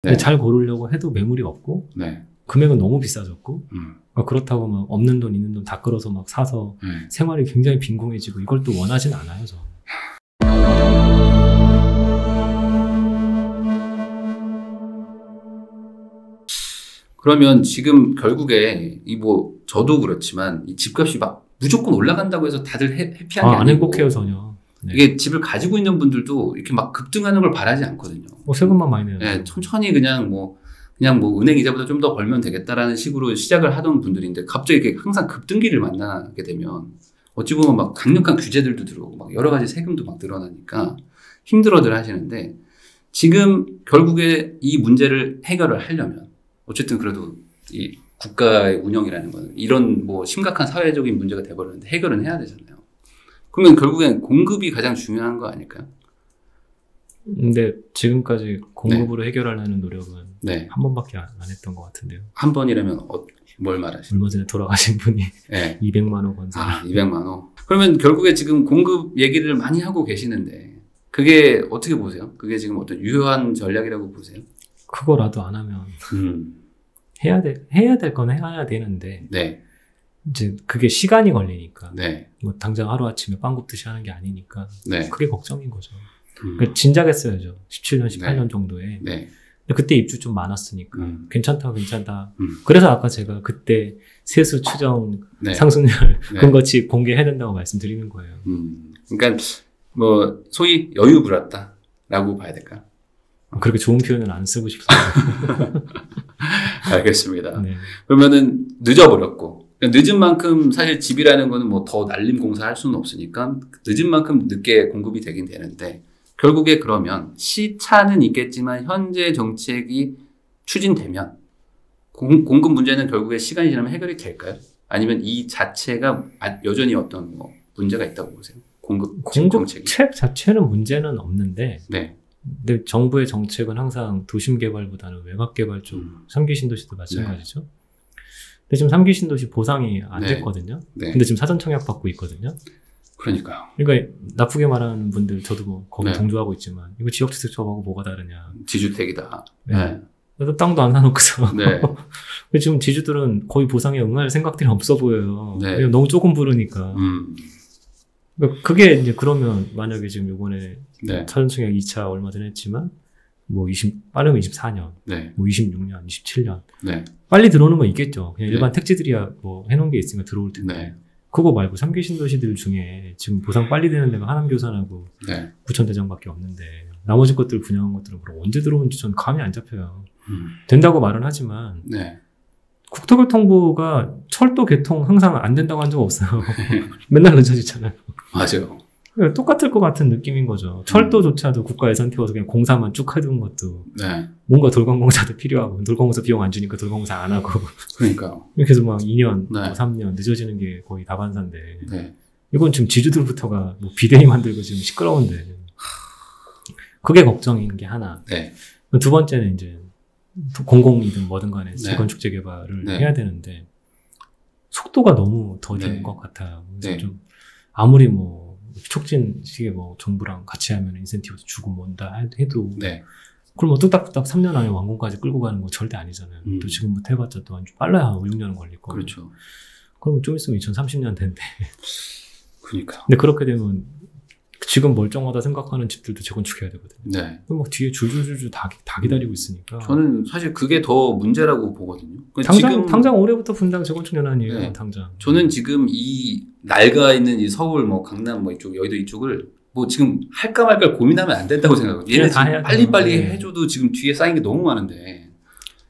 근데 잘 고르려고 해도 매물이 없고 네. 금액은 너무 비싸졌고 그렇다고 막 없는 돈 있는 돈 다 끌어서 막 사서 네. 생활이 굉장히 빈곤해지고 이걸 또 원하진 않아요, 저는. 그러면 지금 결국에 이 뭐 저도 그렇지만 이 집값이 막 무조건 올라간다고 해서 다들 해피한 게 아니고 안 행복해요, 전혀. 네. 이게 집을 가지고 있는 분들도 이렇게 막 급등하는 걸 바라지 않거든요. 세금만 많이 내요. 네, 천천히 그냥 뭐 은행 이자보다 좀 더 벌면 되겠다라는 식으로 시작을 하던 분들인데 갑자기 이렇게 항상 급등기를 만나게 되면 어찌 보면 막 강력한 규제들도 들어오고 막 여러 가지 세금도 막 늘어나니까 힘들어들 하시는데 지금 결국에 이 문제를 해결을 하려면 어쨌든 그래도 이 국가의 운영이라는 거는 이런 뭐 심각한 사회적인 문제가 돼버렸는데 해결은 해야 되잖아요. 그러면 결국엔 공급이 가장 중요한 거 아닐까요? 근데 지금까지 공급으로 해결하려는 노력은 한 번밖에 안 했던 것 같은데요. 한 번이라면 뭘 말하시나요? 얼마 전에 돌아가신 분이 200만 원 건사. 200만 원. 그러면 결국에 지금 공급 얘기를 많이 하고 계시는데 그게 어떻게 보세요? 그게 지금 어떤 유효한 전략이라고 보세요? 그거라도 안 하면 해야 될 건 해야 되는데 이제 그게 시간이 걸리니까 뭐 당장 하루아침에 빵 굽듯이 하는 게 아니니까 그게 걱정인 거죠. 그러니까 진작했어야죠. 17년, 18년 정도에. 근데 그때 입주 좀 많았으니까 괜찮다. 그래서 아까 제가 그때 세수 추정 상승률 근거치 공개해야 된다고 말씀드리는 거예요. 그러니까 뭐 소위 여유 부렸다라고 봐야 될까요? 그렇게 좋은 표현은 안 쓰고 싶어요. 알겠습니다. 그러면은 늦어버렸고 늦은 만큼 사실 집이라는 거는 뭐 더 날림 공사할 수는 없으니까 늦은 만큼 늦게 공급이 되긴 되는데 결국에 그러면 시차는 있겠지만 현재 정책이 추진되면 공급 문제는 결국에 시간이 지나면 해결이 될까요? 아니면 이 자체가 여전히 어떤 뭐 문제가 있다고 보세요? 공급 정책이? 자체는 문제는 없는데 근데 정부의 정책은 항상 도심 개발보다는 외곽 개발 쪽 3기 신도시도 마찬가지죠. 근데 지금 3기 신도시 보상이 안 됐거든요. 근데 지금 사전 청약 받고 있거든요. 그러니까요. 그러니까 나쁘게 말하는 분들 저도 뭐 거기 동조하고 있지만 이거 지역주택조합하고 뭐가 다르냐. 지주택이다. 그래서 땅도 안 사놓고서 지금 지주들은 거의 보상에 응할 생각들이 없어 보여요. 너무 조금 부르니까. 그게 이제 그러면 만약에 지금 이번에 사전 청약 2차 얼마 전에 했지만 뭐 빠르면 24년, 뭐 26년, 27년 빨리 들어오는 건 있겠죠. 그냥 일반 택지들이야 뭐 해놓은 게 있으니까 들어올 텐데. 그거 말고 3기 신도시들 중에 지금 보상 빨리 되는 데가 하남교산하고 구천대장밖에 없는데 나머지 것들 분양한 것들은 그럼 언제 들어오는지 전 감이 안 잡혀요. 된다고 말은 하지만 국토교통부가 철도 개통 항상 안 된다고 한 적 없어요. 맨날 늦어지잖아요. 맞아요. 똑같을 것 같은 느낌인 거죠. 철도조차도 국가 예산 태워서 그냥 공사만 쭉 해둔 것도 뭔가 돌광공사도 필요하고 돌광공사 비용 안 주니까 돌광공사 안 하고 그러니까요. 이렇게 해서 막 2년, 뭐 3년 늦어지는 게 거의 다반사인데 이건 지금 지주들부터가 뭐 비대위 만들고 지금 시끄러운데 그게 걱정인 게 하나. 두 번째는 이제 공공이든 뭐든 간에 재건축 재개발을 해야 되는데 속도가 너무 더딘 것 같아요. 그래서 좀 아무리 뭐 촉진식에 뭐 정부랑 같이 하면 인센티브도 주고 뭔다 해도 그럼 뭐 뚝딱뚝딱 3년 안에 완공까지 끌고 가는 거 절대 아니잖아요. 또 지금부터 해봤자 또 빨라야 5, 6년은 걸릴 거고. 그렇죠. 그럼 좀 있으면 2030년 된대. 그러니까. 근데 그렇게 되면 지금 멀쩡하다 생각하는 집들도 재건축해야 되거든요. 그럼 막 뒤에 줄줄줄줄 다 기다리고 있으니까. 저는 사실 그게 더 문제라고 보거든요. 당장 올해부터 분당 재건축 연한이에요. 당장. 저는 지금 이 낡아 있는 이 서울, 뭐 강남, 뭐 이쪽 여의도 이쪽을 뭐 지금 할까 말까 고민하면 안 된다고 생각하거든요. 얘네 지금 빨리빨리 해줘도 지금 뒤에 쌓인 게 너무 많은데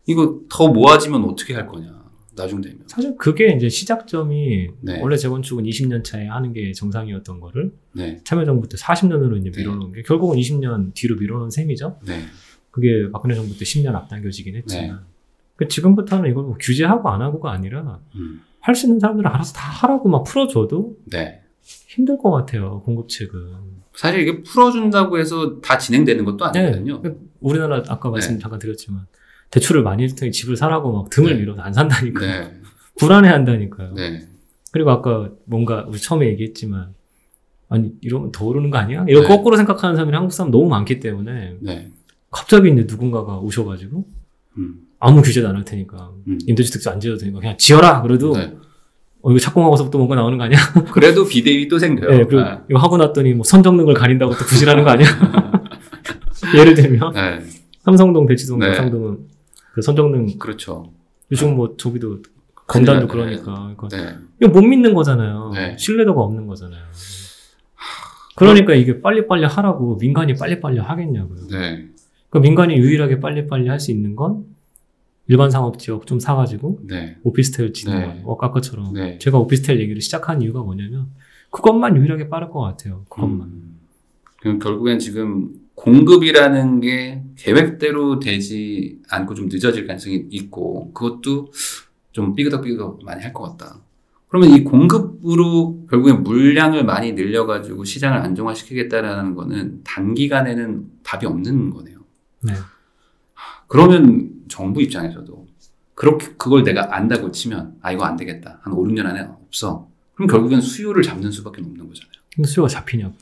이거 더 모아지면 어떻게 할 거냐. 나중 되면. 사실 그게 이제 시작점이 원래 재건축은 20년 차에 하는 게 정상이었던 거를 참여정부 때 40년으로 이제 밀어놓은 게 결국은 20년 뒤로 밀어놓은 셈이죠. 그게 박근혜 정부 때 10년 앞당겨지긴 했지만 지금부터는 이걸 뭐 규제하고 안 하고가 아니라 할 수 있는 사람들은 알아서 다 하라고 막 풀어줘도 힘들 것 같아요. 공급책은. 사실 이게 풀어준다고 해서 다 진행되는 것도 아니거든요. 우리나라 아까 말씀 잠깐 드렸지만 대출을 많이 할 테니 집을 사라고 막 등을 밀어서 안 산다니까요. 불안해한다니까요. 그리고 아까 뭔가 우리 처음에 얘기했지만 아니 이러면 더 오르는 거 아니야? 이런 거꾸로 생각하는 사람이 한국 사람 너무 많기 때문에 갑자기 이제 누군가가 오셔가지고 아무 규제도 안 할 테니까 임대주택도 안 지어도 되니까 그냥 지어라 그래도 네. 이거 착공하고서부터 뭔가 나오는 거 아니야? 그래도 비대위 또 생겨요. 네, 그리고 이거 하고 났더니 뭐 선정능 을 가린다고 또 부실하는 거 아니야? 예를 들면 네. 삼성동, 대치동, 경상동은 그 선정능 그렇죠. 요즘 뭐 저기도 검단도 그러니까 네. 이거 못 믿는 거잖아요. 네. 신뢰도가 없는 거잖아요. 그러니까 이게 빨리빨리 하라고 민간이 빨리빨리 하겠냐고요. 네. 그러니까 민간이 유일하게 빨리빨리 할 수 있는 건 일반 상업지역 좀 사가지고 네. 오피스텔 짓는 거. 아까처럼 네. 제가 오피스텔 얘기를 시작한 이유가 뭐냐면 그것만 유일하게 빠를 것 같아요. 그것만. 그럼 결국엔 지금 공급이라는 게 계획대로 되지 않고 좀 늦어질 가능성이 있고 그것도 좀 삐그덕삐그덕 많이 할 것 같다. 그러면 이 공급으로 결국엔 물량을 많이 늘려가지고 시장을 안정화시키겠다라는 거는 단기간에는 답이 없는 거네요. 네. 그러면 정부 입장에서도 그렇게 그걸 내가 안다고 치면 이거 안 되겠다. 한 5, 6년 안에 없어. 그럼 결국엔 수요를 잡는 수밖에 없는 거잖아요. 근데 수요가 잡히냐고.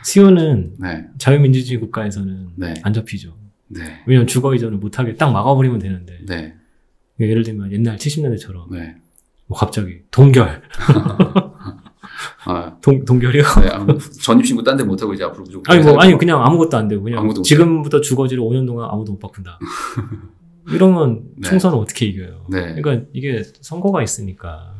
수요는 네. 자유민주주의 국가에서는 네. 안 잡히죠. 네. 왜냐면 주거 이전을 못하게 딱 막아버리면 되는데. 네. 예를 들면 옛날 70년대처럼 네. 뭐 갑자기 동결. 동결이요? 네, 전입신고 딴 데 못하고 이제 앞으로 무조건. 아니 그냥 아무것도 안 되고 그냥 지금부터 주거지를 5년 동안 아무도 못 바꾼다. 이러면 네. 총선을 어떻게 이겨요? 네. 그러니까 이게 선거가 있으니까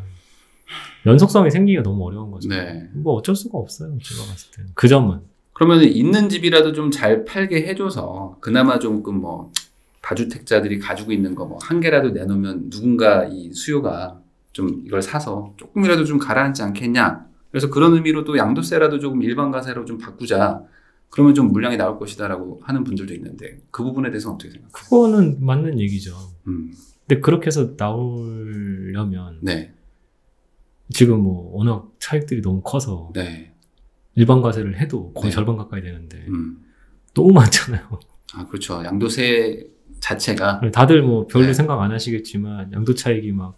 연속성이 생기기가 너무 어려운 거죠. 네. 뭐 어쩔 수가 없어요. 제가 봤을 때는. 그 점은. 그러면 있는 집이라도 좀 잘 팔게 해줘서 그나마 조금 뭐 다주택자들이 가지고 있는 거 뭐 한 개라도 내놓으면 누군가 이 수요가 좀 이걸 사서 조금이라도 좀 가라앉지 않겠냐. 그래서 그런 의미로도 양도세라도 조금 일반과세로 좀 바꾸자. 그러면 좀 물량이 나올 것이다라고 하는 분들도 있는데 그 부분에 대해서는 어떻게 생각하세요? 그거는 맞는 얘기죠. 근데 그렇게 해서 나오려면 네. 지금 뭐 워낙 차익들이 너무 커서 네. 일반과세를 해도 거의 네. 절반 가까이 되는데 너무 많잖아요. 그렇죠. 양도세 자체가 다들 뭐 별로 네. 생각 안 하시겠지만 양도 차익이 막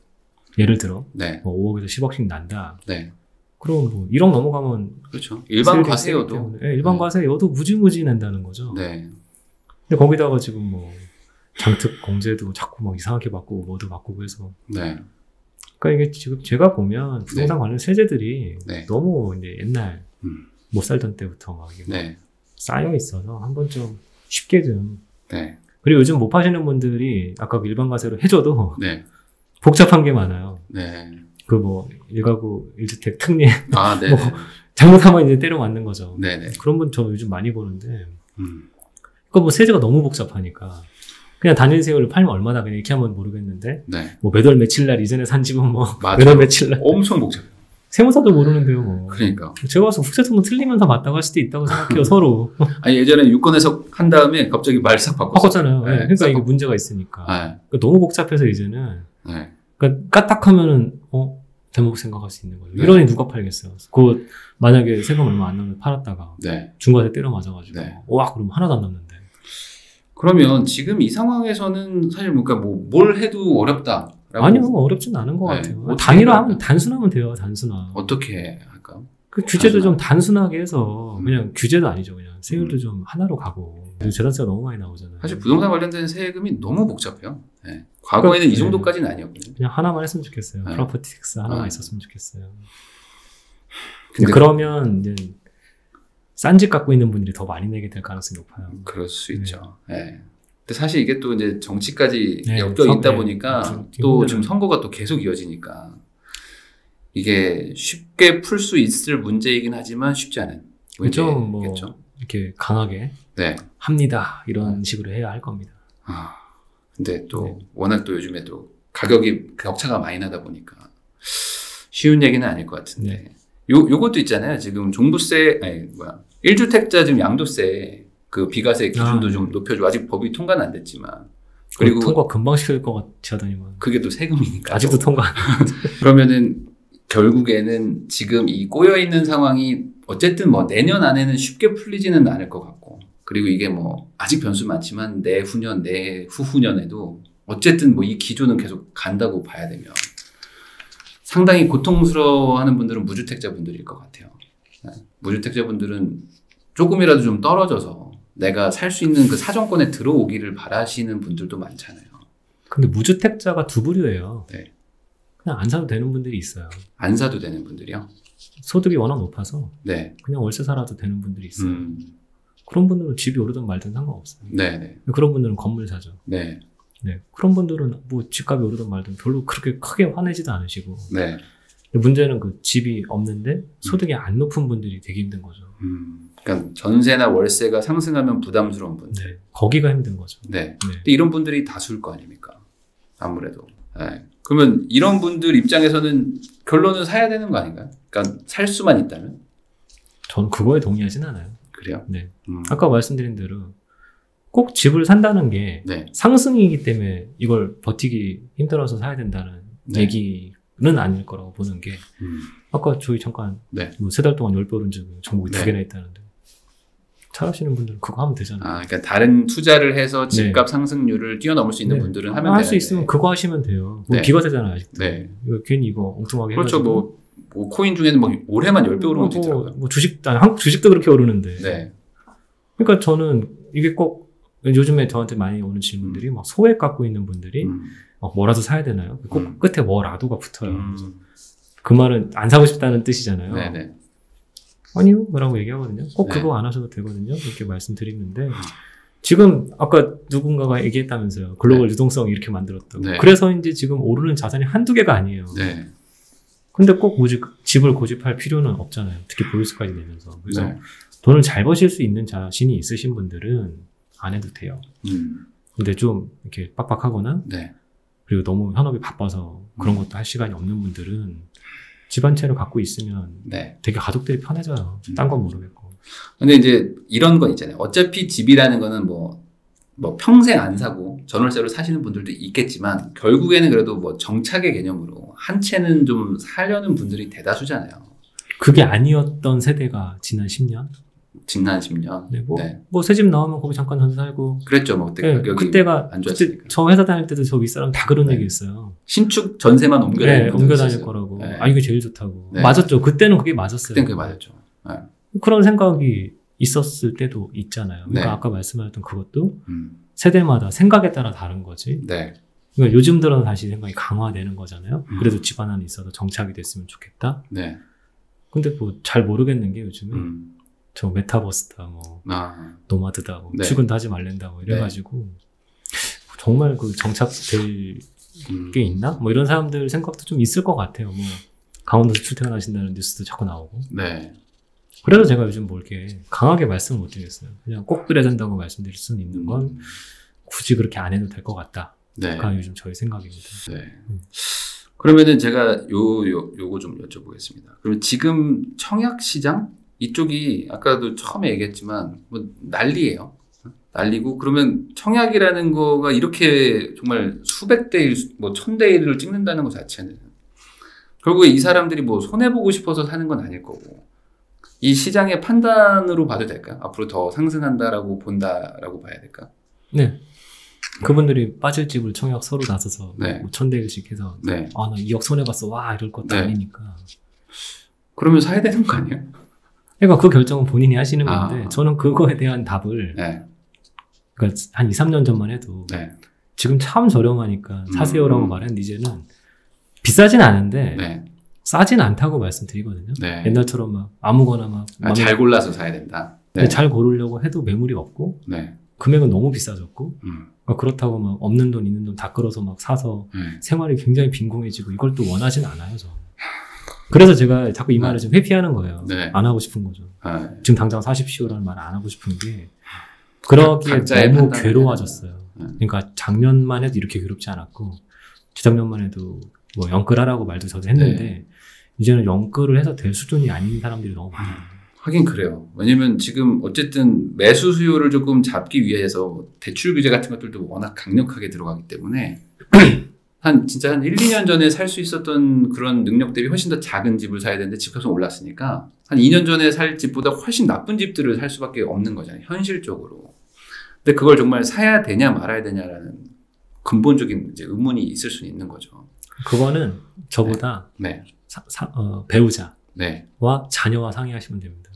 예를 들어 네. 뭐 5억에서 10억씩 난다. 네. 그럼 뭐 1억 넘어가면 그렇죠. 일반 과세여도 네, 일반 과세여도 무지무지 낸다는 거죠. 네. 근데 거기다가 지금 뭐 장특 공제도 자꾸 막 이상하게 바꾸고 뭐도 바꾸고 해서 네. 그러니까 이게 지금 제가 보면 부동산 네. 관련 세제들이 네. 너무 이제 옛날 못 살던 때부터 막 이게 네. 쌓여 있어서 한번 좀 쉽게 좀 네. 그리고 요즘 못 파시는 분들이 아까 일반 과세로 해줘도 네. 복잡한 게 많아요. 네. 그 뭐 1가구 1주택 특례 네. 뭐 잘못하면 이제 때려 맞는 거죠. 네네. 그런 분 저 요즘 많이 보는데 그거 뭐 세제가 너무 복잡하니까 그냥 단일 세율을 팔면 얼마나 그냥 이렇게 하면 모르겠는데 네. 뭐 몇 월 며칠 날 이전에 산 집은 뭐 몇 월 며칠 날 엄청 복잡해요. 세무사도 모르는데요, 뭐. 그러니까. 제가 와서 국세청은 틀리면 다 맞다고 할 수도 있다고 생각해요, 서로. 아니, 예전에 유권 해석 한 다음에 갑자기 말 싹 바꿨잖아요. 네. 그러니까 이게 문제가 있으니까. 네. 그러니까 너무 복잡해서 이제는. 네. 그러니까 까딱하면은, 대목 생각할 수 있는 거죠. 네. 이러니 누가 팔겠어요. 그 만약에 세금 얼마 안 나면 팔았다가. 네. 중과세 때려 맞아가지고. 네. 와, 그럼 하나도 안 남는데. 그러면 지금 이 상황에서는 사실 뭔가 뭘 해도 어렵다. 아니요, 어렵진 않은 것 네. 같아요. 단일화하면, 단순하면 돼요, 단순화. 어떻게 할까? 그 규제도 좀 단순하게 해서, 그냥 규제도 아니죠, 그냥. 세율도 좀 하나로 가고. 재산세가 너무 많이 나오잖아요. 사실 부동산 관련된 세금이 너무 복잡해요. 네. 과거에는 이 정도까지는 아니었거든요. 그냥 하나만 했으면 좋겠어요. 네. 프로퍼티 텍스 하나만 있었으면 좋겠어요. 근데 그러면 이제, 싼 집 갖고 있는 분들이 더 많이 내게 될 가능성이 높아요. 그럴 수 있죠. 네. 근데 사실 이게 또 이제 정치까지 엮여 있다 보니까 또 지금 선거가 또 계속 이어지니까 이게 쉽게 풀 수 있을 문제이긴 하지만 쉽지 않은 문제겠죠. 뭐 이렇게 강하게 네. 합니다. 이런 식으로 해야 할 겁니다. 근데 또 워낙 또 요즘에 또 가격이 격차가 많이 나다 보니까 쉬운 얘기는 아닐 것 같은데 요것도 있잖아요. 지금 종부세 1주택자 지금 양도세 그 비과세 기준도 좀 높여주고 아직 법이 통과는 안 됐지만 그리고 통과 금방 시킬 것 같이 하더니만 그게 또 세금이니까 아직도 통과 안 그러면은 결국에는 지금 이 꼬여있는 상황이 어쨌든 뭐 내년 안에는 쉽게 풀리지는 않을 것 같고 그리고 이게 뭐 아직 변수 많지만 내후년 내후후년에도 어쨌든 뭐 이 기조는 계속 간다고 봐야 되면 상당히 고통스러워하는 분들은 무주택자 분들일 것 같아요. 무주택자 분들은 조금이라도 좀 떨어져서 내가 살 수 있는 그 사정권에 들어오기를 바라시는 분들도 많잖아요. 근데 무주택자가 두 부류예요. 네. 그냥 안 사도 되는 분들이 있어요. 안 사도 되는 분들이요? 소득이 워낙 높아서 네. 그냥 월세 살아도 되는 분들이 있어요. 그런 분들은 집이 오르든 말든 상관없어요. 네. 그런 분들은 건물 사죠. 네. 네. 그런 분들은 뭐 집값이 오르든 말든 별로 그렇게 크게 화내지도 않으시고. 네. 문제는 그 집이 없는데 소득이 안 높은 분들이 되게 힘든 거죠. 그러니까 전세나 월세가 상승하면 부담스러운 분들. 네. 거기가 힘든 거죠. 네. 네. 근데 이런 분들이 다수일 거 아닙니까? 아무래도. 네. 그러면 이런 분들 입장에서는 결론은 사야 되는 거 아닌가요? 그러니까 살 수만 있다면? 저는 그거에 동의하진 않아요. 그래요? 네. 아까 말씀드린 대로 꼭 집을 산다는 게 네. 상승이기 때문에 이걸 버티기 힘들어서 사야 된다는 네. 얘기는 아닐 거라고 보는 게 아까 저희 잠깐 네. 뭐 3달 동안 10배 오른 적이 전국에 네. 2개나 있다는데 잘하시는 분들은 그거 하면 되잖아요. 아, 그러니까 다른 투자를 해서 집값 네. 상승률을 뛰어넘을 수 있는 네. 분들은 하면 할 수 있으면 그거 하시면 돼요. 뭐 네. 비과세잖아요, 아직도. 네. 이거 괜히 이거 엉뚱하게 그렇죠. 해가지고. 뭐 코인 중에는 뭐 올해만 10배 오른 것도 있더라고요. 뭐 한국 주식도 그렇게 오르는데. 네. 그러니까 저는 이게 꼭 요즘에 저한테 많이 오는 질문들이 막 소액 갖고 있는 분들이 뭐라도 사야 되나요? 꼭 끝에 뭐라도가 붙어요. 그 말은 안 사고 싶다는 뜻이잖아요. 네네. 아니요, 뭐라고 얘기하거든요. 꼭 그거 안 하셔도 되거든요. 이렇게 말씀드리는데 지금 아까 누군가가 얘기했다면서요. 글로벌 유동성 이렇게 만들었다고. 네. 그래서인지 지금 오르는 자산이 한두 개가 아니에요. 네. 근데 꼭 집을 고집할 필요는 없잖아요. 특히 보유세까지 내면서. 그래서 네. 돈을 잘 버실 수 있는 자신이 있으신 분들은 안 해도 돼요. 근데 좀 이렇게 빡빡하거나 네. 그리고 너무 현업이 바빠서 그런 것도 할 시간이 없는 분들은 집 한 채를 갖고 있으면 네. 되게 가족들이 편해져요. 딴 건 모르겠고. 근데 이제 이런 건 있잖아요. 어차피 집이라는 거는 뭐 평생 안 사고 전월세로 사시는 분들도 있겠지만 결국에는 그래도 뭐 정착의 개념으로 한 채는 좀 사려는 분들이 대다수잖아요. 그게 아니었던 세대가 지난 10년? 지난 10년. 네, 뭐 새 집 나오면 거기 잠깐 전세 살고. 그랬죠. 뭐 그때 네, 그때가 안 좋았으니까. 그때 저 회사 다닐 때도 저 윗사람 다 그런 얘기했어요. 신축 전세만 옮겨 다닐 거라고. 네. 이게 제일 좋다고. 네. 맞았죠. 그때는 그게 맞았어요. 그때는 그게 맞았죠. 네. 그런 생각이 있었을 때도 있잖아요. 그러니까 네. 아까 말씀하셨던 그것도 세대마다 생각에 따라 다른 거지. 네. 그러니까 요즘 들어서 다시 생각이 강화되는 거잖아요. 그래도 집 하나는 있어도 정착이 됐으면 좋겠다. 네. 근데 뭐 잘 모르겠는 게 요즘에 저 메타버스다, 뭐 노마드다, 뭐 네. 출근도 하지 말랜다, 뭐 이래가지고 정말 그 정착될 게 있나? 뭐 이런 사람들 생각도 좀 있을 것 같아요. 뭐 강원도에서 출퇴근하신다는 뉴스도 자꾸 나오고. 네. 그래서 제가 요즘 뭐 이렇게 강하게 말씀을 못 드리겠어요. 그냥 꼭 그래야 된다고 말씀드릴 수는 있는 건 굳이 그렇게 안 해도 될 것 같다. 네. 그가 요즘 저희 생각입니다. 네. 그러면은 제가 요거 좀 여쭤보겠습니다. 그러면 지금 청약 시장 이쪽이 아까도 처음에 얘기했지만 뭐 난리예요. 난리고 그러면 청약이라는 거가 이렇게 정말 수백 대 1, 뭐 1000대 1을 찍는다는 것 자체는 결국에 이 사람들이 뭐 손해보고 싶어서 사는 건 아닐 거고 이 시장의 판단으로 봐도 될까요? 앞으로 더 상승한다라고 본다라고 봐야 될까? 네. 그분들이 빠질 집을 청약 서로 나서서 네. 뭐 1000대 1씩 해서 네. 나 2억 손해봤어. 와 이럴 것도 네. 아니니까. 그러면 사야 되는 거 아니에요? 그러니까 그 결정은 본인이 하시는 건데 저는 그거에 대한 답을 네. 그러니까 한 2, 3년 전만 해도 네. 지금 참 저렴하니까 사세요라고 말했는데 이제는 비싸진 않은데 네. 싸진 않다고 말씀드리거든요. 네. 옛날처럼 막 아무거나 막 잘 골라서 사야 된다. 네. 잘 고르려고 해도 매물이 없고 네. 금액은 너무 비싸졌고 그렇다고 막 없는 돈 있는 돈 다 끌어서 막 사서 생활이 굉장히 빈곤해지고 이걸 또 원하진 않아요. 저는. 그래서 제가 자꾸 이 말을 좀 회피하는 거예요. 네. 안 하고 싶은 거죠. 네. 지금 당장 사십시오라는 말을 안 하고 싶은 게 그러기에 너무 괴로워졌어요. 그러니까 작년만 해도 이렇게 괴롭지 않았고 재작년만 해도 뭐 영끌하라고 말도 저도 했는데 이제는 영끌을 해서 될 수준이 아닌 사람들이 너무 많아요. 하긴 그래요. 왜냐면 지금 어쨌든 매수 수요를 조금 잡기 위해서 대출 규제 같은 것들도 워낙 강력하게 들어가기 때문에 진짜 한 1, 2년 전에 살 수 있었던 그런 능력 대비 훨씬 더 작은 집을 사야 되는데 집값은 올랐으니까 한 2년 전에 살 집보다 훨씬 나쁜 집들을 살 수밖에 없는 거잖아요. 현실적으로. 근데 그걸 정말 사야 되냐 말아야 되냐라는 근본적인 이제 의문이 있을 수는 있는 거죠. 그거는 저보다 네. 배우자와 네. 자녀와 상의하시면 됩니다.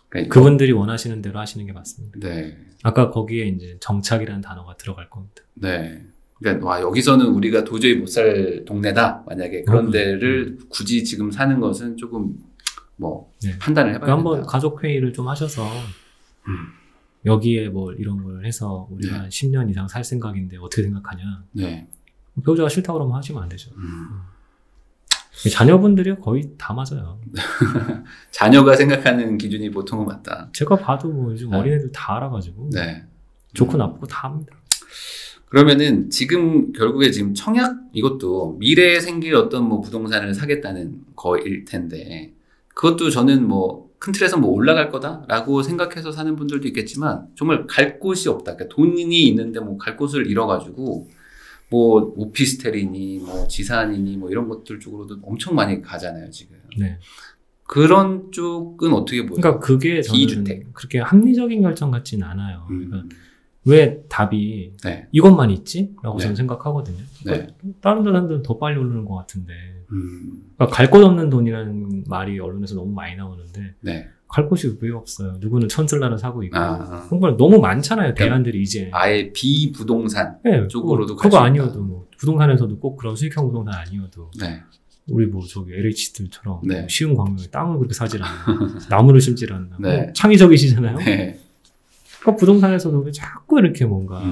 그러니까 그분들이 원하시는 대로 하시는 게 맞습니다. 네. 아까 거기에 이제 정착이라는 단어가 들어갈 겁니다. 네. 그러니까 와, 여기서는 우리가 도저히 못 살 동네다. 만약에 그런 데를 굳이 지금 사는 것은 조금 뭐 네. 판단을 해봐야 그러니까 된다. 한번 가족 회의를 좀 하셔서 여기에 뭐 이런 걸 해서 우리가 한 10년 이상 살 생각인데 어떻게 생각하냐. 네. 배우자가 싫다고 그러면 하시면 안 되죠. 자녀분들이 거의 다 맞아요. 자녀가 생각하는 기준이 보통은 맞다. 제가 봐도 뭐 요즘 어린애들 다 알아가지고 네. 좋고 나쁘고 다 합니다. 그러면은 지금 결국에 지금 청약 이것도 미래에 생길 어떤 뭐 부동산을 사겠다는 거일 텐데 그것도 저는 뭐 큰 틀에서 뭐 올라갈 거다라고 생각해서 사는 분들도 있겠지만 정말 갈 곳이 없다. 그러니까 돈이 있는데 뭐 갈 곳을 잃어가지고 뭐 오피스텔이니 뭐 지산이니 뭐 이런 것들 쪽으로도 엄청 많이 가잖아요 지금. 네. 그런 쪽은 어떻게 보여요? 그러니까 그게 저는 비주택. 그렇게 합리적인 결정 같지는 않아요. 그러니까 왜 답이 네. 이것만 있지? 라고 네. 저는 생각하거든요. 그러니까 네. 다른 사람들은 더 빨리 오르는 것 같은데 그러니까 갈 곳 없는 돈이라는 말이 언론에서 너무 많이 나오는데 네. 갈 곳이 왜 없어요? 누구는 천슬라를 사고 있고 그런 걸 너무 많잖아요. 대안들이 이제 아예 비부동산 네, 쪽으로도 그거 아니어도 뭐 부동산에서도 꼭 그런 수익형 부동산 아니어도 네. 우리 뭐 저기 LH들처럼 네. 뭐 쉬운 광명에 땅을 그렇게 사질 않나 나무를 심질 않나 네. 뭐 창의적이시잖아요. 네. 그러니까 부동산에서도 왜 자꾸 이렇게 뭔가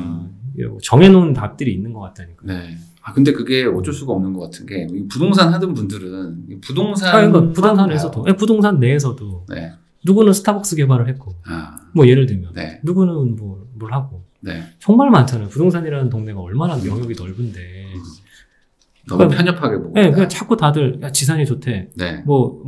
정해놓은 답들이 있는 것 같다니까. 네. 아 근데 그게 어쩔 수가 없는 것 같은 게 부동산 하던 분들은 그러니까 부동산에서도 부동산 내에서도 네. 누구는 스타벅스 개발을 했고 뭐 예를 들면 네. 누구는 뭘 하고 네. 정말 많잖아요. 부동산이라는 동네가 얼마나 영역이 넓은데 너무 그러니까, 편협하게 보고. 네, 그냥 자꾸 다들 야, 지산이 좋대. 네. 뭐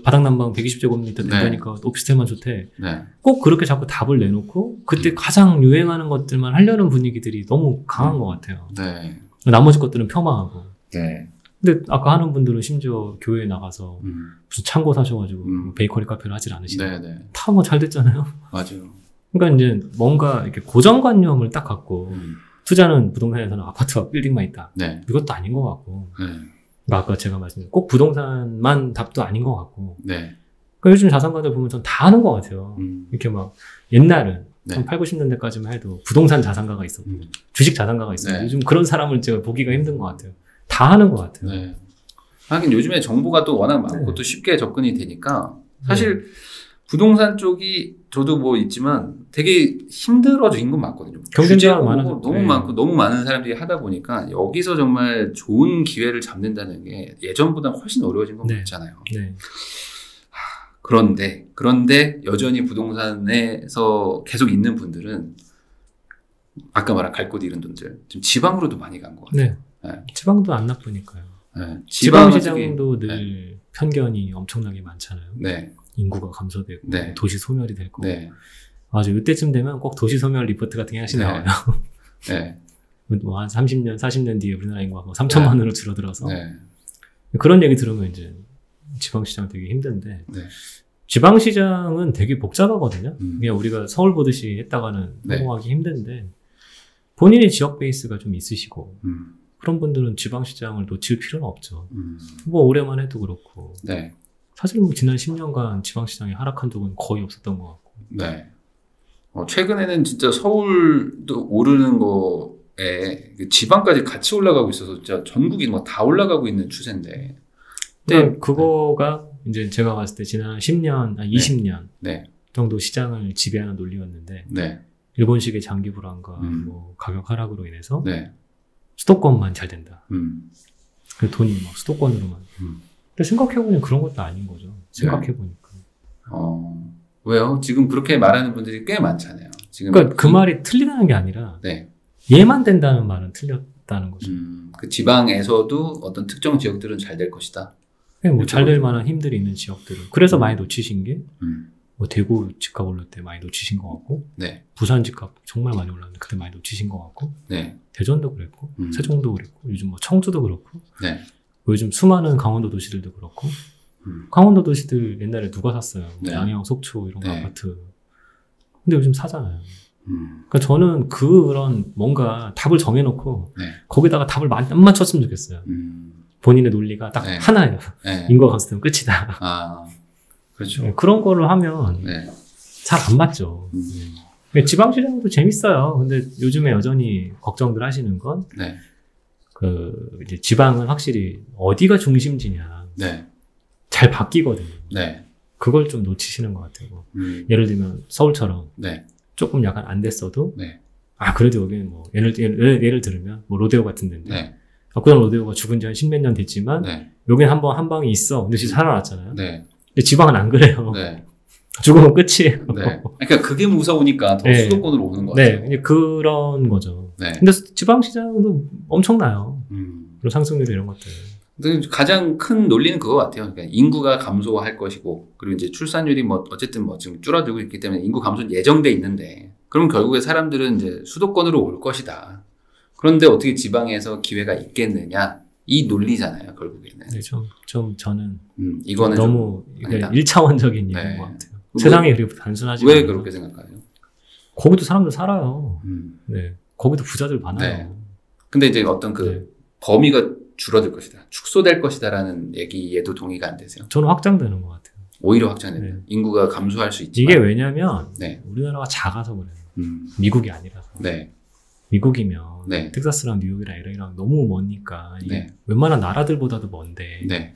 바닥난방 120제곱미터 된다니까 오피스텔만 좋대. 네. 꼭 그렇게 자꾸 답을 내놓고 그때 가장 유행하는 것들만 하려는 분위기들이 너무 강한 것 같아요. 네. 나머지 것들은 폄하하고. 네. 근데 아까 하는 분들은 심지어 교회에 나가서 무슨 창고 사셔가지고 베이커리 카페를 하질 않으시네. 네. 다 뭐 잘 됐잖아요. 맞아요. 그러니까 이제 뭔가 이렇게 고정관념을 딱 갖고 투자는 부동산에서는 아파트와 빌딩만 있다. 네. 이것도 아닌 것 같고. 네. 그러니까 아까 제가 말씀드린 꼭 부동산만 답도 아닌 것 같고. 네. 그러니까 요즘 자산가들 보면 전 다 하는 것 같아요. 이렇게 막 옛날은 네. 한 8, 90년대까지만 해도 부동산 자산가가 있었고 주식 자산가가 있었고 네. 요즘 그런 사람을 제가 보기가 힘든 것 같아요. 다 하는 것 같아요. 네. 하긴 요즘에 정보가 또 워낙 많고 네. 또 쉽게 접근이 되니까 사실 부동산 쪽이 저도 뭐 있지만 되게 힘들어진 건 맞거든요. 경쟁자가 많아서 너무 많고 너무 많은 사람들이 하다 보니까 여기서 정말 좋은 기회를 잡는다는 게 예전보다 훨씬 어려워진 건 맞잖아요. 네. 그런데 여전히 부동산에서 계속 있는 분들은 아까 말한 갈 곳 잃은 분들 지금 지방으로도 많이 간 것 같아요. 네. 네. 지방도 안 나쁘니까요. 네. 지방시장도 늘 편견이 엄청나게 많잖아요. 네. 인구가 감소되고 네. 도시 소멸이 될 거고. 네. 맞아. 이때쯤 되면 꼭 도시 소멸 리포트 같은 게 하나씩 나와요. 네. 뭐 한 30년, 40년 뒤에 우리나라 인구가 뭐 3천만으로 줄어들어서 네. 그런 얘기 들으면 이제 지방시장 되게 힘든데 네. 지방시장은 되게 복잡하거든요. 그냥 우리가 서울 보듯이 했다가는 성공하기 힘든데 본인의 지역 베이스가 좀 있으시고 그런 분들은 지방시장을 놓칠 필요는 없죠. 뭐 올해만 해도 그렇고 네. 사실 뭐 지난 10년간 지방시장이 하락한 적은 거의 없었던 것 같고. 네. 최근에는 진짜 서울도 오르는 거에 지방까지 같이 올라가고 있어서 진짜 전국이 뭐 다 올라가고 있는 추세인데. 네. 그거가 이제 제가 봤을 때 지난 10년, 20년 네. 정도 시장을 지배하는 논리였는데 네. 일본식의 장기 불안과 뭐 가격 하락으로 인해서 네. 수도권만 잘 된다. 그 돈이 막 수도권으로만. 근데 생각해보면 그런 것도 아닌 거죠. 생각해보니까. 왜요? 지금 그렇게 말하는 분들이 꽤 많잖아요. 지금 그러니까 그 말이 틀리다는 게 아니라 네. 얘만 된다는 말은 틀렸다는 거죠. 그 지방에서도 어떤 특정 지역들은 잘 될 것이다. 뭐 잘 될 만한 힘들이 있는 지역들은. 그래서 많이 놓치신 게 뭐 대구 집값 올릴 때 많이 놓치신 것 같고 네. 부산 집값 정말 많이 올랐는데 그때 많이 놓치신 것 같고 네. 대전도 그랬고 세종도 그랬고 요즘 뭐 청주도 그렇고 네. 요즘 수많은 강원도 도시들도 그렇고 강원도 도시들 옛날에 누가 샀어요? 네. 양양, 속초 이런 거 네. 아파트. 근데 요즘 사잖아요. 그러니까 저는 그런 뭔가 답을 정해놓고 네. 거기다가 답을 안 맞췄으면 좋겠어요. 본인의 논리가 딱 네. 하나예요. 네. 인과 관계되면 끝이다. 그렇죠. 그런 거를 하면 네. 잘 안 맞죠. 지방시장도 재밌어요. 근데 요즘에 여전히 걱정들 하시는 건, 네. 이제 지방은 확실히 어디가 중심지냐. 네. 잘 바뀌거든요. 네. 그걸 좀 놓치시는 것 같아요. 예를 들면 서울처럼 네. 조금 약간 안 됐어도, 네. 그래도 여기는 뭐, 예를 들면, 뭐, 로데오 같은 데인데, 네. 그냥 로데오가 죽은 지 한 10몇 년 됐지만, 네. 여기는 한 방이 있어. 근데 진짜 살아났잖아요. 네. 근데 지방은 안 그래요. 네. 죽으면 끝이에요. 네. 그러니까 그게 무서우니까 더 네. 수도권으로 오는 것 같아요. 네. 그런 거죠. 네. 근데 지방시장도 엄청나요. 그런 상승률 이런 것들. 근데 가장 큰 논리는 그거 같아요. 그러니까 인구가 감소할 것이고, 그리고 이제 출산율이 뭐, 어쨌든 뭐 지금 줄어들고 있기 때문에 인구 감소는 예정돼 있는데, 그럼 결국에 사람들은 이제 수도권으로 올 것이다. 그런데 어떻게 지방에서 기회가 있겠느냐? 이 논리잖아요, 결국에는. 네, 저는. 이거는 너무 1차원적인 얘기인 네. 것 같아요. 세상이 그렇게 단순하지 않아요. 왜 그렇게 생각하요? 거기도 사람들 살아요. 네. 거기도 부자들 많아요. 네. 근데 이제 어떤 범위가 줄어들 것이다. 축소될 것이다라는 얘기에도 동의가 안 되세요? 저는 확장되는 것 같아요. 오히려 확장되는. 네. 인구가 감소할 수 있지만. 이게 왜냐면, 네. 우리나라가 작아서 그래요. 미국이 아니라서. 네. 미국이면, 네. 텍사스랑 뉴욕이랑 LA랑 너무 머니까, 네. 웬만한 나라들보다도 먼데, 네.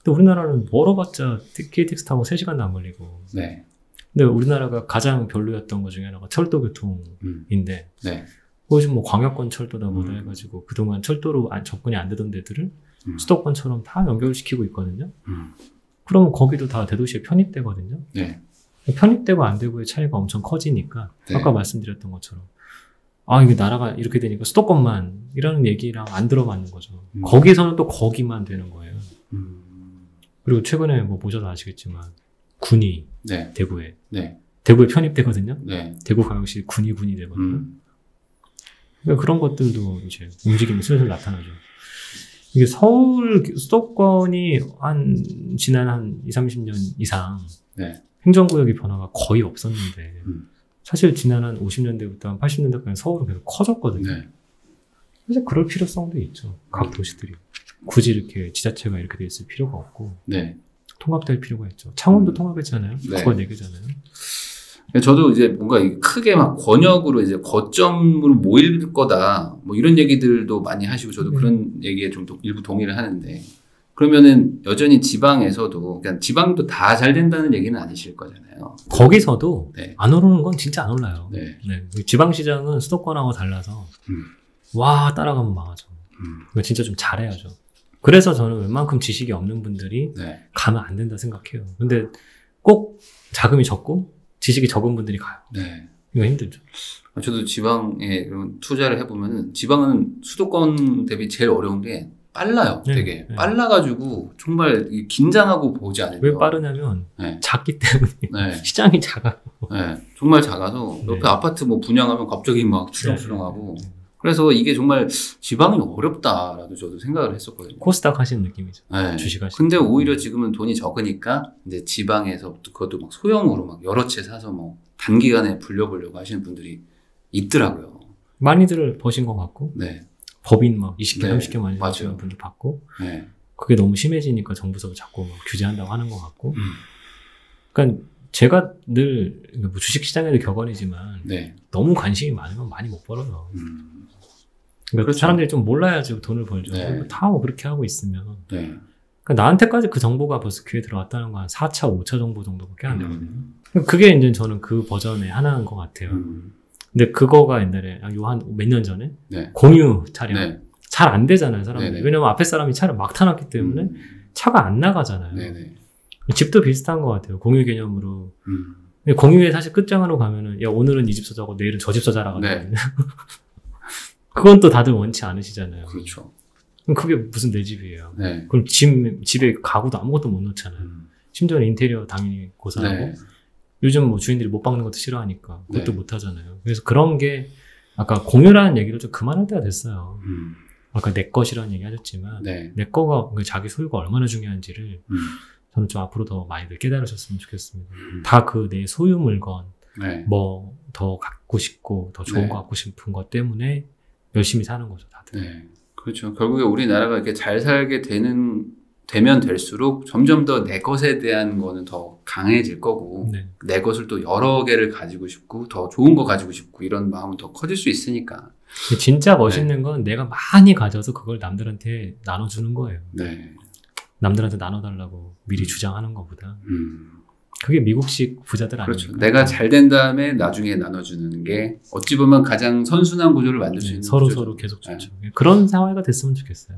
근데 우리나라는 멀어봤자 KTX 타고 3시간도 안 걸리고, 네. 근데 우리나라가 가장 별로였던 것 중에 하나가 철도 교통인데, 네. 요즘 뭐 광역권 철도다 뭐다 해가지고 그동안 철도로 접근이 안 되던 데들을 수도권처럼 다 연결시키고 있거든요. 그러면 거기도 다 대도시에 편입되거든요. 네. 편입되고 안 되고의 차이가 엄청 커지니까 네. 아까 말씀드렸던 것처럼 이게 나라가 이렇게 되니까 수도권만 이라는 얘기랑 안 들어맞는 거죠. 거기서는 또 거기만 되는 거예요. 그리고 최근에 뭐 보셔도 아시겠지만 군이 네. 대구에 네. 편입되거든요. 네. 대구광역시 군이 되거든요. 그러니까 그런 것들도 이제 움직임이 슬슬 나타나죠. 이게 서울 수도권이 지난 한 20-30년 이상 네. 행정구역의 변화가 거의 없었는데 사실 지난 한 50년대부터 한 80년대까지 서울은 계속 커졌거든요. 네. 사실 그럴 필요성도 있죠. 각 도시들이. 굳이 이렇게 지자체가 이렇게 돼 있을 필요가 없고 네. 통합될 필요가 있죠. 창원도 통합했잖아요. 네. 그거 4개잖아요. 저도 이제 뭔가 크게 막 권역으로 이제 거점으로 모일 거다 뭐 이런 얘기들도 많이 하시고 저도 그런 얘기에 좀 일부 동의를 하는데 그러면은 여전히 지방에서도 그냥 지방도 다 잘 된다는 얘기는 아니실 거잖아요. 거기서도 네. 안 오르는 건 진짜 안 올라요. 네. 네. 지방시장은 수도권하고 달라서 와 따라가면 망하죠. 이거 진짜 좀 잘해야죠. 그래서 저는 웬만큼 지식이 없는 분들이 네. 가면 안 된다 생각해요. 근데 꼭 자금이 적고 지식이 적은 분들이 가요. 네. 이거 힘들죠. 저도 지방에 이런 투자를 해보면은 지방은 수도권 대비 제일 어려운 게 빨라요. 네, 되게 네. 빨라가지고 정말 긴장하고 보지 않으면 왜 빠르냐면 네. 작기 때문에 네. 시장이 작아요. 네. 정말 작아서 옆에 네. 아파트 뭐 분양하면 갑자기 막 출렁출렁하고 그래서 이게 정말 지방이 어렵다라도 저도 생각을 했었거든요. 코스닥 하시는 느낌이죠. 네. 주식 하시는. 근데 오히려 지금은 돈이 적으니까 이제 지방에서 그것도 막 소형으로 막 여러 채 사서 뭐 단기간에 불려보려고 하시는 분들이 있더라고요. 많이들 버신 것 같고. 네. 법인 막 20개, 네. 30개 많이 맞아요. 버시는 분들 받고. 네. 그게 너무 심해지니까 정부에서 자꾸 막 규제한다고 하는 것 같고. 그러니까 제가 늘 뭐 주식시장에도 격언이지만 네. 너무 관심이 많으면 많이 못 벌어요. 그러니까 그렇죠. 사람들이 좀 몰라야지 돈을 벌죠. 네. 다 뭐 그렇게 하고 있으면. 네. 그러니까 나한테까지 그 정보가 벌써 귀에 들어왔다는 건 한 4차, 5차 정보 정도밖에 안 되거든요. 음. 그게 이제 저는 그 버전의 하나인 것 같아요. 근데 그거가 옛날에 한 몇 년 전에 네. 공유 차량 네. 잘 안 되잖아요, 사람들이. 네네. 왜냐면 앞에 사람이 차를 막 타놨기 때문에 차가 안 나가잖아요. 네네. 집도 비슷한 것 같아요. 공유 개념으로. 근데 공유에 사실 끝장으로 가면은 야 오늘은 이 집서 자고 내일은 저 집서 자라 가거든요. 네. 그건 또 다들 원치 않으시잖아요. 그렇죠. 그럼 그게 무슨 내 집이에요. 네. 그럼 집에 가구도 아무것도 못 넣잖아요. 심지어는 인테리어 당연히 고사하고. 네. 요즘 뭐 주인들이 못 박는 것도 싫어하니까 그것도 네. 못 하잖아요. 그래서 그런 게 아까 공유라는 얘기를 좀 그만할 때가 됐어요. 아까 내 것이라는 얘기 하셨지만 네. 내 거가 자기 소유가 얼마나 중요한지를 저는 좀 앞으로 더 많이들 깨달으셨으면 좋겠습니다. 다 그 내 소유 물건 네. 뭐 더 갖고 싶고 더 좋은 네. 거 갖고 싶은 것 때문에 열심히 사는 거죠, 다들. 네. 그렇죠. 결국에 우리나라가 이렇게 잘 살게 되는 되면 될수록 점점 더 내 것에 대한 거는 더 강해질 거고 네. 내 것을 또 여러 개를 가지고 싶고 더 좋은 거 가지고 싶고 이런 마음은 더 커질 수 있으니까. 진짜 멋있는 건 내가 많이 가져서 그걸 남들한테 나눠주는 거예요. 네. 남들한테 나눠달라고 미리 주장하는 것보다. 그게 미국식 부자들 아닙니까? 그렇죠. 내가 잘 된 다음에 나중에 나눠주는 게 어찌 보면 가장 선순환 구조를 만들 수 있는 서로 계속 좋죠. 그런 사회가 됐으면 좋겠어요.